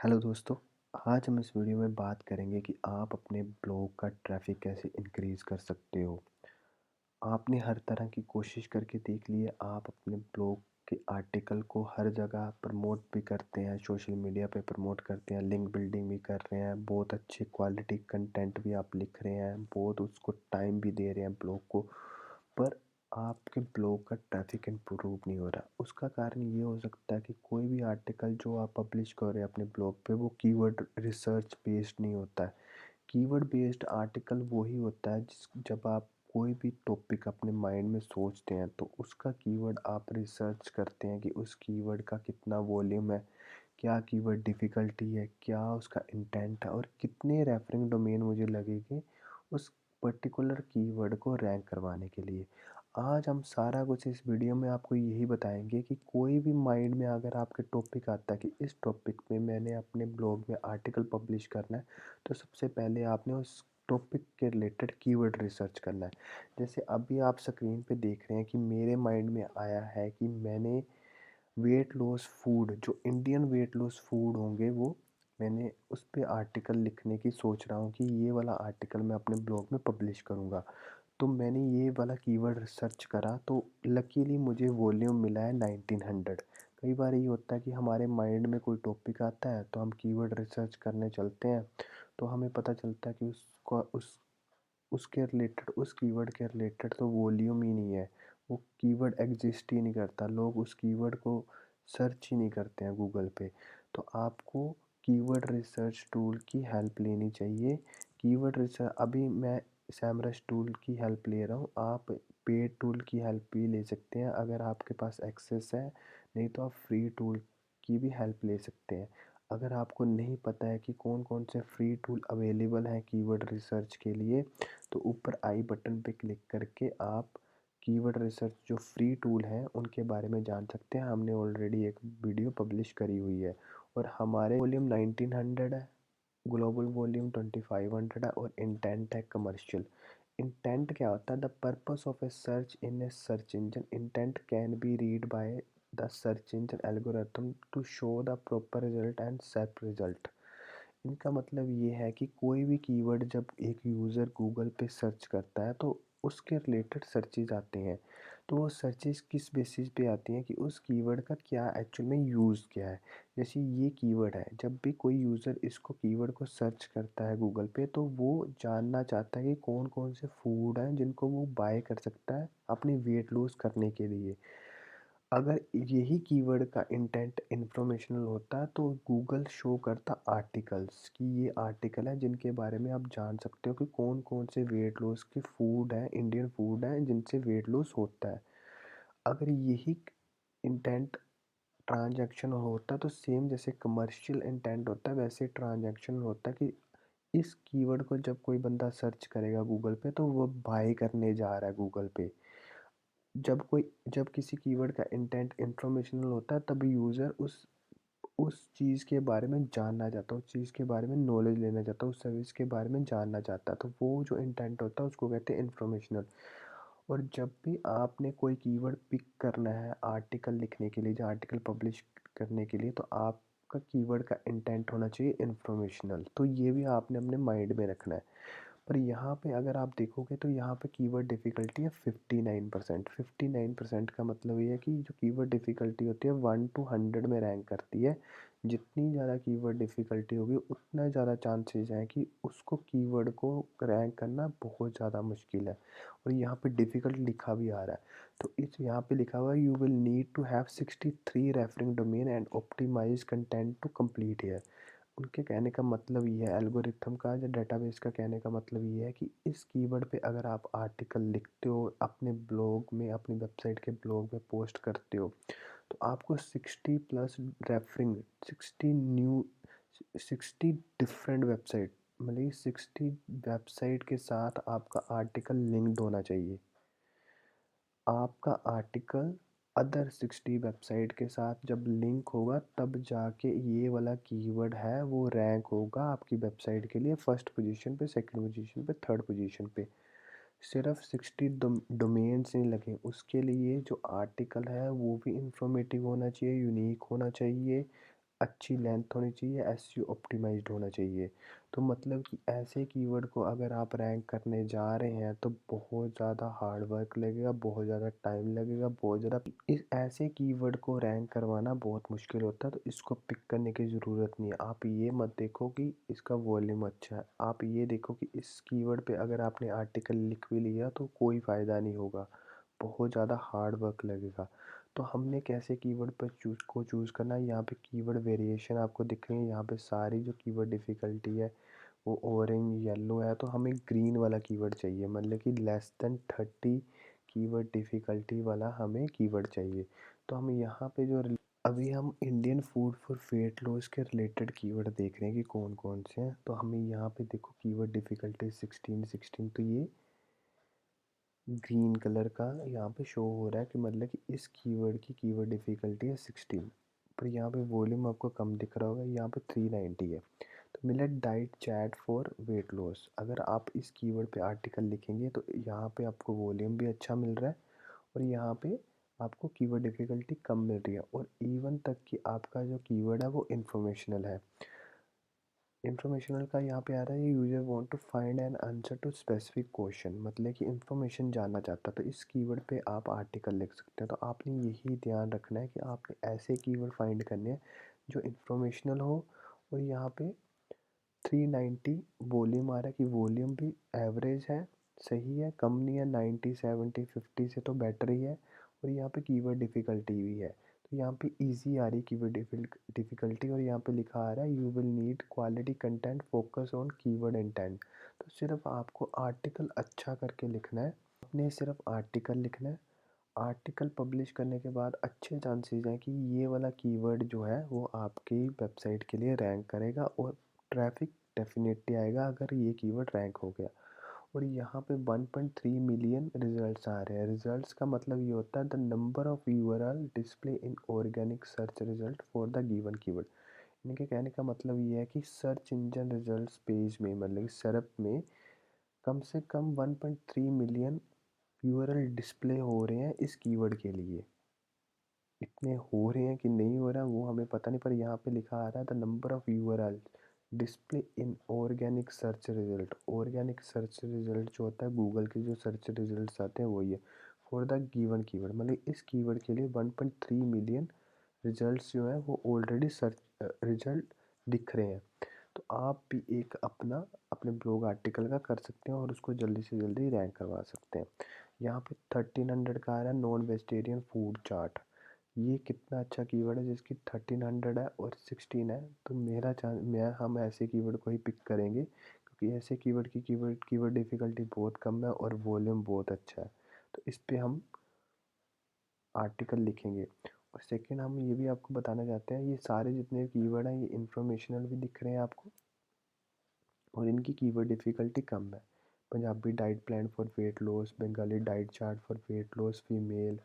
Hello दोस्तों। आज हम इस वीडियो में बात करेंगे कि आप अपने ब्लॉग का ट्रैफिक कैसे इंक्रीज़ कर सकते हो। आपने हर तरह की कोशिश करके देख ली है, आप अपने ब्लॉग के आर्टिकल को हर जगह प्रमोट भी करते हैं, सोशल मीडिया पे प्रमोट करते हैं, लिंक बिल्डिंग भी कर रहे हैं, बहुत अच्छी क्वालिटी कंटेंट भी आप लिख रहे हैं, बहुत उसको टाइम भी दे रहे हैं ब्लॉग को, पर आपके ब्लॉग का ट्रैफिक इम्प्रूव नहीं हो रहा। उसका कारण ये हो सकता है कि कोई भी आर्टिकल जो आप पब्लिश कर रहे हैं अपने ब्लॉग पे, वो कीवर्ड रिसर्च बेस्ड नहीं होता है। कीवर्ड बेस्ड आर्टिकल वो ही होता है जिस जब आप कोई भी टॉपिक अपने माइंड में सोचते हैं तो उसका कीवर्ड आप रिसर्च करते हैं कि उस कीवर्ड का कितना वॉल्यूम है, क्या कीवर्ड डिफ़िकल्टी है, क्या उसका इंटेंट है और कितने रेफरिंग डोमेन मुझे लगेंगे उस पर्टिकुलर कीवर्ड को रैंक करवाने के लिए। आज हम सारा कुछ इस वीडियो में आपको यही बताएंगे कि कोई भी माइंड में अगर आपके टॉपिक आता है कि इस टॉपिक में मैंने अपने ब्लॉग में आर्टिकल पब्लिश करना है, तो सबसे पहले आपने उस टॉपिक के रिलेटेड कीवर्ड रिसर्च करना है। जैसे अभी आप स्क्रीन पे देख रहे हैं कि मेरे माइंड में आया है कि मैंने वेट लॉस फूड, जो इंडियन वेट लॉस फूड होंगे, वो मैंने उस पे आर्टिकल लिखने की सोच रहा हूँ कि ये वाला आर्टिकल मैं अपने ब्लॉग में पब्लिश करूँगा। तो मैंने ये वाला कीवर्ड सर्च करा तो लकीली मुझे वॉल्यूम मिला है 1900। कई बार ये होता है कि हमारे माइंड में कोई टॉपिक आता है तो हम कीवर्ड रिसर्च करने चलते हैं, तो हमें पता चलता है कि उसका उसके रिलेटेड, उस कीवर्ड के रिलेटेड तो वॉल्यूम ही नहीं है, वो कीवर्ड एग्जिस्ट ही नहीं करता, लोग उस कीवर्ड को सर्च ही नहीं करते हैं गूगल पे। तो आपको कीवर्ड रिसर्च टूल की हेल्प लेनी चाहिए। कीवर्ड रिसर्च अभी मैं सैमरस टूल की हेल्प ले रहा हूँ, आप पेड टूल की हेल्प भी ले सकते हैं अगर आपके पास एक्सेस है, नहीं तो आप फ्री टूल की भी हेल्प ले सकते हैं। अगर आपको नहीं पता है कि कौन कौन से फ्री टूल अवेलेबल हैं कीवर्ड रिसर्च के लिए, तो ऊपर आई बटन पे क्लिक करके आप कीवर्ड रिसर्च जो फ्री टूल हैं उनके बारे में जान सकते हैं। हमने ऑलरेडी एक वीडियो पब्लिश करी हुई है और हमारे वॉल्यूम 1900 है, ग्लोबल वॉल्यूम 2500 है और इंटेंट है कमर्शियल। इंटेंट क्या होता है? The purpose of a search in a search engine intent can be read by the search engine algorithm to show the proper result and set result. इनका मतलब ये है कि कोई भी कीवर्ड जब एक यूज़र गूगल पे सर्च करता है तो उसके रिलेटेड सर्चेज आते हैं। तो वो सर्चेज किस बेसिस पे आती हैं कि उस कीवर्ड का क्या एक्चुअल में यूज़ क्या है। जैसे ये कीवर्ड है, जब भी कोई यूज़र इसको कीवर्ड को सर्च करता है गूगल पे तो वो जानना चाहता है कि कौन कौन से फूड हैं जिनको वो बाय कर सकता है अपनी वेट लूज़ करने के लिए। अगर यही कीवर्ड का इंटेंट इंफॉर्मेशनल होता तो गूगल शो करता आर्टिकल्स कि ये आर्टिकल है जिनके बारे में आप जान सकते हो कि कौन कौन से वेट लॉस के फूड हैं, इंडियन फूड हैं जिनसे वेट लॉस होता है। अगर यही इंटेंट ट्रांजैक्शन होता तो सेम जैसे कमर्शियल इंटेंट होता है वैसे ट्रांजैक्शन होता कि इस कीवर्ड को जब कोई बंदा सर्च करेगा गूगल पे तो वो बाय करने जा रहा है गूगल पे। जब किसी कीवर्ड का इंटेंट इंफॉर्मेशनल होता है तब यूज़र उस चीज़ के बारे में जानना चाहता है, उस चीज़ के बारे में नॉलेज लेना चाहता है, उस सर्विस के बारे में जानना चाहता है, तो वो जो इंटेंट होता है उसको कहते हैं इंफॉर्मेशनल। और जब भी आपने कोई कीवर्ड पिक करना है आर्टिकल लिखने के लिए या आर्टिकल पब्लिश करने के लिए, तो आपका कीवर्ड का इंटेंट होना चाहिए इंफॉर्मेशनल। तो ये भी आपने अपने माइंड में रखना है। पर यहाँ पे अगर आप देखोगे तो यहाँ पे कीवर्ड डिफ़िकल्टी है 59%। 59% का मतलब ये है कि जो कीवर्ड डिफ़िकल्टी होती है 1 टू 100 में रैंक करती है। जितनी ज़्यादा कीवर्ड डिफ़िकल्टी होगी उतना ज़्यादा चांसेस हैं कि उसको कीवर्ड को रैंक करना बहुत ज़्यादा मुश्किल है। और यहाँ पे डिफ़िकल्ट लिखा भी आ रहा है, तो इस यहाँ पे लिखा हुआ है you will need to have 63 referring domain and optimize content to complete here. उनके कहने का मतलब ये है, एल्गोरिथम का या डेटाबेस का कहने का मतलब ये है कि इस कीवर्ड पे अगर आप आर्टिकल लिखते हो अपने ब्लॉग में, अपनी वेबसाइट के ब्लॉग में पोस्ट करते हो, तो आपको 60 plus referring, 60 new, 60 different website, मतलब 60 वेबसाइट के साथ आपका आर्टिकल लिंक्ड होना चाहिए। आपका आर्टिकल अदर 60 वेबसाइट के साथ जब लिंक होगा तब जाके ये वाला कीवर्ड है वो रैंक होगा आपकी वेबसाइट के लिए फर्स्ट पोजीशन पे, सेकंड पोजीशन पे, थर्ड पोजीशन पे। सिर्फ 60 डोमेन्स नहीं लगे, उसके लिए जो आर्टिकल है वो भी इंफॉर्मेटिव होना चाहिए, यूनिक होना चाहिए, अच्छी लेंथ होनी चाहिए, एसईओ ऑप्टिमाइज़्ड होना चाहिए। तो मतलब कि ऐसे कीवर्ड को अगर आप रैंक करने जा रहे हैं तो बहुत ज़्यादा हार्ड वर्क लगेगा, बहुत ज़्यादा टाइम लगेगा, बहुत ज़्यादा इस ऐसे कीवर्ड को रैंक करवाना बहुत मुश्किल होता है, तो इसको पिक करने की ज़रूरत नहीं है। आप ये मत देखो कि इसका वॉल्यूम अच्छा है, आप ये देखो कि इस कीवर्ड पे अगर आपने आर्टिकल लिख भी लिया तो कोई फ़ायदा नहीं होगा, बहुत ज़्यादा हार्ड वर्क लगेगा। तो हमने कैसे कीवर्ड पर चूज़ करना है, यहाँ पे कीवर्ड वेरिएशन आपको दिख रही है, यहाँ पे सारी जो कीवर्ड डिफ़िकल्टी है वो ऑरेंज येलो है, तो हमें ग्रीन वाला कीवर्ड चाहिए, मतलब कि लेस देन 30 कीवर्ड डिफ़िकल्टी वाला हमें कीवर्ड चाहिए। तो हम यहाँ पे जो अभी हम Indian food for weight loss के रिलेटेड कीवर्ड देख रहे हैं कि कौन कौन से हैं। तो हमें यहाँ पे देखो कीवर्ड डिफ़िकल्टी 16 तो ये ग्रीन कलर का यहाँ पे शो हो रहा है कि मतलब कि इस कीवर्ड की कीवर्ड डिफ़िकल्टी है 16। पर यहाँ पे वॉल्यूम आपको कम दिख रहा होगा, यहाँ पे 390 है। तो millet diet chat for weight loss, अगर आप इस कीवर्ड पे आर्टिकल लिखेंगे तो यहाँ पे आपको वॉल्यूम भी अच्छा मिल रहा है और यहाँ पे आपको कीवर्ड डिफ़िकल्टी कम मिल रही है, और इवन तक कि आपका जो कीवर्ड है वो इंफॉर्मेशनल है। इंफॉर्मेशनल का यहाँ पे आ रहा है, user want to find an answer to specific question, मतलब कि इंफॉर्मेशन जानना चाहता है, तो इस कीवर्ड पे आप आर्टिकल लिख सकते हैं। तो आपने यही ध्यान रखना है कि आपने ऐसे कीवर्ड फाइंड करने हैं जो इंफॉर्मेशनल हो, और यहाँ पे 390 वॉल्यूम आ रहा है कि वॉल्यूम भी एवरेज है, सही है, कम नहीं है, 90 70 50 से तो बेटर ही है, और यहाँ पे कीवर्ड डिफ़िकल्टी भी है। तो यहाँ पे इजी आ रही है कीवर्ड डिफ़िकल्टी, और यहाँ पे लिखा आ रहा है you will need quality content focus on keyword intent. तो सिर्फ आपको आर्टिकल अच्छा करके लिखना है, आपने सिर्फ आर्टिकल लिखना है। आर्टिकल पब्लिश करने के बाद अच्छे चांसेस हैं कि ये वाला कीवर्ड जो है वो आपकी वेबसाइट के लिए रैंक करेगा, और ट्रैफिक डेफिनेटली आएगा अगर ये कीवर्ड रैंक हो गया। और यहाँ पे 1.3 मिलियन रिजल्ट्स आ रहे हैं। रिजल्ट्स का मतलब ये होता है the number of URL display in organic search result for the given keyword. इनके कहने का मतलब ये है कि सर्च इंजन रिजल्ट्स पेज में, मतलब कि सर्प में कम से कम 1.3 मिलियन यूआरएल डिस्प्ले हो रहे हैं इस कीवर्ड के लिए। इतने हो रहे हैं कि नहीं हो रहा है वो हमें पता नहीं, पर यहाँ पे लिखा आ रहा है the number of URL display in organic search result. Organic search result जो होता है, गूगल के जो सर्च रिजल्ट्स आते हैं वही है, फॉर द गिवन कीवर्ड, मतलब इस कीवर्ड के लिए 1.3 मिलियन रिजल्ट्स जो है वो ऑलरेडी सर्च रिजल्ट दिख रहे हैं। तो आप भी एक अपना अपने ब्लॉग आर्टिकल का कर सकते हैं और उसको जल्दी से जल्दी रैंक करवा सकते हैं। यहाँ पे 1300 का आ रहा है नॉन वेजिटेरियन फूड चार्ट। ये कितना अच्छा कीवर्ड है जिसकी 1300 है और 16 है। तो मेरा चांस मैं हम ऐसे कीवर्ड को ही पिक करेंगे, क्योंकि ऐसे कीवर्ड की कीवर्ड डिफ़िकल्टी बहुत कम है और वॉल्यूम बहुत अच्छा है। तो इस पे हम आर्टिकल लिखेंगे। और सेकंड हम ये भी आपको बताना चाहते हैं, ये सारे जितने कीवर्ड हैं ये इंफॉर्मेशनल भी दिख रहे हैं आपको, और इनकी कीवर्ड डिफ़िकल्टी कम है। Punjabi diet plan for weight loss, Bengali diet chart for weight loss female,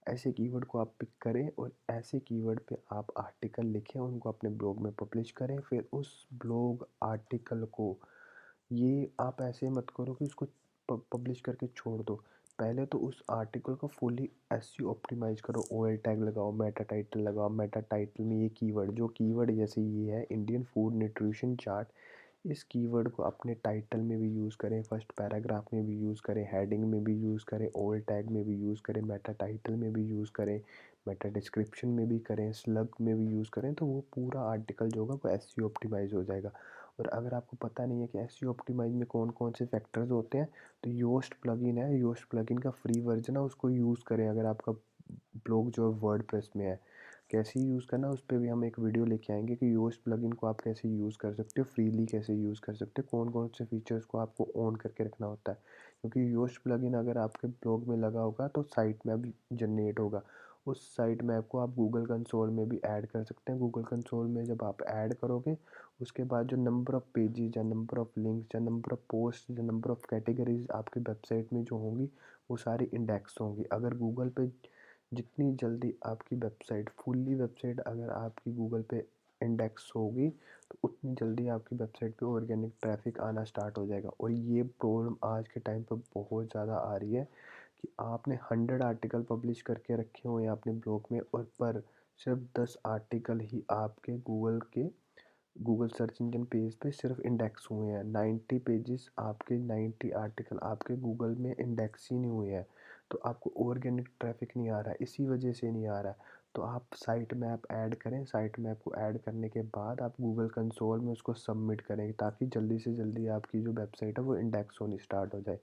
ऐसे कीवर्ड को आप पिक करें और ऐसे कीवर्ड पे आप आर्टिकल लिखें, उनको अपने ब्लॉग में पब्लिश करें। फिर उस ब्लॉग आर्टिकल को, ये आप ऐसे मत करो कि उसको पब्लिश करके छोड़ दो। पहले तो उस आर्टिकल को फुली एसईओ ऑप्टिमाइज़ करो, ओएल टैग लगाओ, मेटा टाइटल लगाओ, मेटा टाइटल में ये कीवर्ड, जो कीवर्ड जैसे ये है इंडियन फूड न्यूट्रिशन चार्ट, इस कीवर्ड को अपने टाइटल में भी यूज़ करें, फर्स्ट पैराग्राफ में भी यूज़ करें, हेडिंग में भी यूज़ करें, ओल्ड टैग में भी यूज़ करें, मेटा टाइटल में भी यूज़ करें, मेटा डिस्क्रिप्शन में भी करें, स्लग में भी यूज़ करें, तो वो पूरा आर्टिकल जो होगा वो एसईओ ऑप्टिमाइज़ हो जाएगा। और अगर आपको पता नहीं है कि एसईओ ऑप्टिमाइज़ में कौन कौन से फैक्टर्स होते हैं, तो योस्ट प्लगइन है, योस्ट प्लगइन का फ्री वर्जन है, उसको यूज़ करें अगर आपका ब्लॉग जो है वर्डप्रेस में है। कैसे यूज़ करना है उस पे भी हम एक वीडियो लेके आएंगे कि योस्ट प्लगइन को आप कैसे यूज़ कर सकते हो, फ्रीली कैसे यूज़ कर सकते हो, कौन कौन से फीचर्स को आपको ऑन करके रखना होता है। क्योंकि योस्ट प्लगइन अगर आपके ब्लॉग में लगा होगा तो साइट में भी जनरेट होगा, उस साइट मैप को आप गूगल कंसोल में भी ऐड कर सकते हैं। गूगल कंसोल में जब आप ऐड करोगे उसके बाद जो नंबर ऑफ़ पेजेस या नंबर ऑफ़ लिंक्स या नंबर ऑफ़ पोस्ट या नंबर ऑफ़ कैटेगरीज आपके वेबसाइट में जो होंगी वो सारी इंडेक्स होंगी। अगर गूगल पे जितनी जल्दी आपकी वेबसाइट फुल्ली वेबसाइट अगर आपकी गूगल पे इंडेक्स होगी तो उतनी जल्दी आपकी वेबसाइट पे ऑर्गेनिक ट्रैफिक आना स्टार्ट हो जाएगा। और ये प्रॉब्लम आज के टाइम पे बहुत ज़्यादा आ रही है कि आपने 100 आर्टिकल पब्लिश करके रखे हुए हैं अपने ब्लॉग में, और पर सिर्फ 10 आर्टिकल ही आपके गूगल सर्च इंजन पेज पे सिर्फ इंडेक्स हुए हैं। 90 पेजेस आपके, 90 आर्टिकल आपके गूगल में इंडेक्स ही नहीं हुए हैं। तो आपको ऑर्गेनिक ट्रैफिक नहीं आ रहा है, इसी वजह से नहीं आ रहा है। तो आप साइट मैप ऐड करें, साइट मैप को ऐड करने के बाद आप गूगल कंसोल में उसको सबमिट करें, ताकि जल्दी से जल्दी आपकी जो वेबसाइट है वो इंडेक्स होनी स्टार्ट हो जाए।